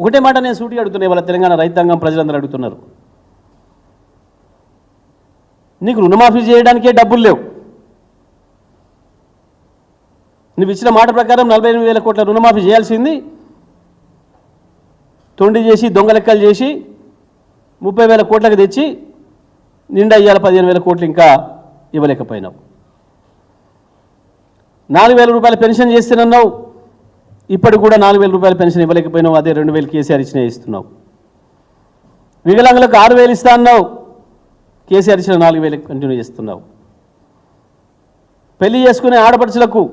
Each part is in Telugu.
ఒకటే మాట నేను సూటిగా అడుగుతున్నాయి, వాళ్ళ తెలంగాణ రైతాంగం ప్రజలందరూ అడుగుతున్నారు. నీకు రుణమాఫీ చేయడానికే డబ్బులు లేవు. నువ్వు ఇచ్చిన మాట ప్రకారం 48,000 కోట్ల రుణమాఫీ చేయాల్సింది తొండి చేసి దొంగ లెక్కలు చేసి 30,000 కోట్లకు తెచ్చి నిండా ఇయ్యాల 15,000 కోట్లు ఇంకా ఇవ్వలేకపోయినావు. 4,000 రూపాయల పెన్షన్ చేస్తానన్నావు, ఇప్పటికి కూడా 4,000 రూపాయల పెన్షన్ ఇవ్వలేకపోయినావు. అదే 2,000 కేసీఆర్ ఇచ్చినా ఇస్తున్నావు. వికలాంగులకు 6,000 ఇస్తా అన్నావు, కేసీఆర్ ఇచ్చిన 4,000 కంటిన్యూ చేస్తున్నావు. పెళ్లి చేసుకునే ఆడపడుచులకు,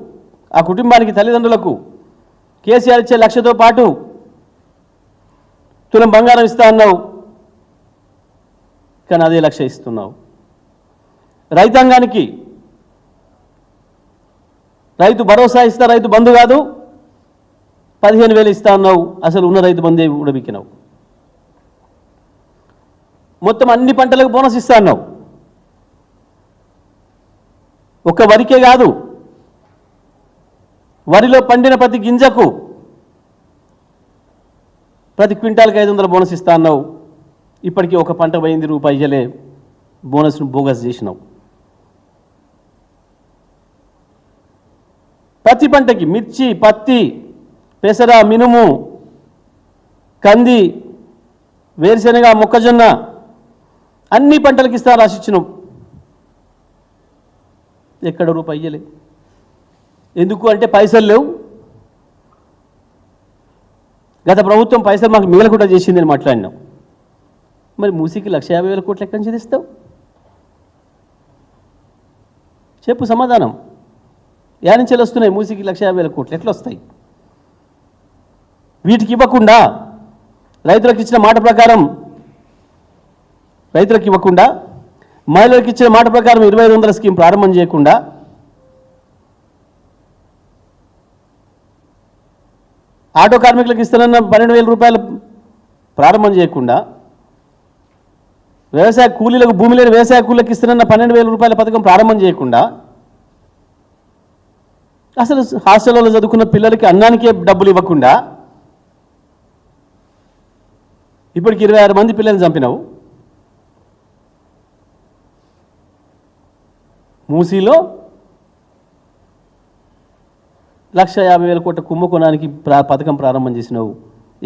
ఆ కుటుంబానికి తల్లిదండ్రులకు కేసీఆర్ ఇచ్చే 1,00,000తో పాటు తులం బంగారం ఇస్తా అన్నావు, కానీ అదే 1,00,000 ఇస్తున్నావు. రైతాంగానికి రైతు భరోసా ఇస్తా, రైతు బంధు కాదు 15,000 ఇస్తా అన్నావు, అసలు ఉన్న రైతు బంధే ఉడబిక్కినావు. మొత్తం అన్ని పంటలకు బోనస్ ఇస్తా అన్నావు. ఒక్క వరికే కాదు, వరిలో పండిన ప్రతి గింజకు ప్రతి క్వింటాల్కి 500 బోనస్ ఇస్తా అన్నావు. ఇప్పటికీ ఒక పంట పోయింది, రూపాయి ఇయ్యలే, బోనస్ను బోగస్ చేసినావు. ప్రతి పంటకి మిర్చి, పత్తి, పెసర, మినుము, కంది, వేరుశెనగ, మొక్కజొన్న అన్ని పంటలకు ఇస్తా రాసిచ్చినావు. ఎక్కడ రూపాయి ఇయ్యలే. ఎందుకు అంటే పైసలు లేవు. గత ప్రభుత్వం పైసలు మాకు మిగలకుండా చేసిందని మాట్లాడినావు. మరి మూసీకి 1,50,000 కోట్లు ఎక్కడి నుంచి తెస్తావు? చెప్పు సమాధానం. యానించెలు వస్తున్నాయి మూసీకి 1,50,000 కోట్లు ఎట్లా వస్తాయి? వీటికి ఇవ్వకుండా, రైతులకు ఇచ్చిన మాట ప్రకారం రైతులకు ఇవ్వకుండా, మహిళలకు ఇచ్చిన మాట ప్రకారం 2,500 స్కీమ్ ప్రారంభం చేయకుండా, ఆటో కార్మికులకు ఇస్తున్న 12,000 రూపాయలు ప్రారంభం చేయకుండా, వ్యవసాయ కూలీలకు, భూమి లేని వ్యవసాయ కూలీలకు ఇస్తున్న 12,000 రూపాయల పథకం ప్రారంభం చేయకుండా, అసలు హాస్టల్లో చదువుకున్న పిల్లలకి అన్నానికే డబ్బులు ఇవ్వకుండా, ఇప్పటికి 26 మంది పిల్లల్ని చంపినావు. మూసీలో 1,50,000 కోట్ల కుంభకోణానికి పథకం ప్రారంభం చేసినావు.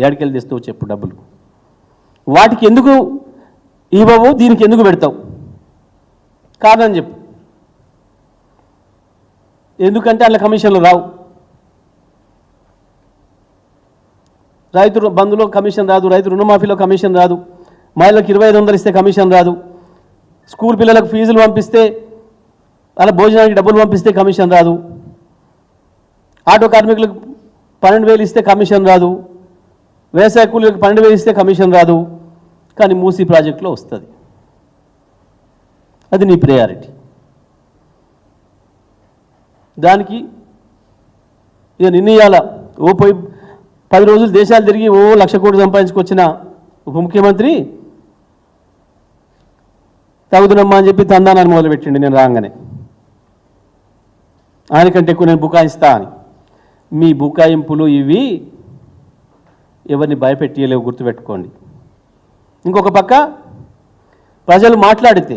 ఏడికెళ్ళి తెస్తావు చెప్పు డబ్బులు? వాటికి ఎందుకు ఇవ్వవు, దీనికి ఎందుకు పెడతావు? కారణం చెప్పు. ఎందుకంటే అందులో కమిషన్లు రావు. రైతు బంధులో కమిషన్ రాదు, రైతు రుణమాఫీలో కమిషన్ రాదు, మహిళలకు 2,500 ఇస్తే కమిషన్ రాదు, స్కూల్ పిల్లలకు ఫీజులు పంపిస్తే, అలా భోజనానికి డబ్బులు పంపిస్తే కమిషన్ రాదు, ఆటో కార్మికులకు 12,000 ఇస్తే కమిషన్ రాదు, వ్యవసాయ కూలీలకు 12,000 ఇస్తే కమిషన్ రాదు, కానీ మూసీ ప్రాజెక్టులో వస్తుంది. అది నీ ప్రయారిటీ. దానికి ఇక నిర్ణయాల ఓ పోయి 10 రోజులు దేశాలు తిరిగి 1,00,000 కోట్లు సంపాదించుకొచ్చిన ఉప ముఖ్యమంత్రి తగుదునమ్మా అని చెప్పి తందానాన్ని మొదలుపెట్టిండి. నేను రాగానే ఆయనకంటే ఎక్కువ నేను బుకాయిస్తా అని. మీ బుకాయింపులు ఇవి ఎవరిని భయపెట్టియలేవు, గుర్తుపెట్టుకోండి. ఇంకొక పక్క ప్రజలు మాట్లాడితే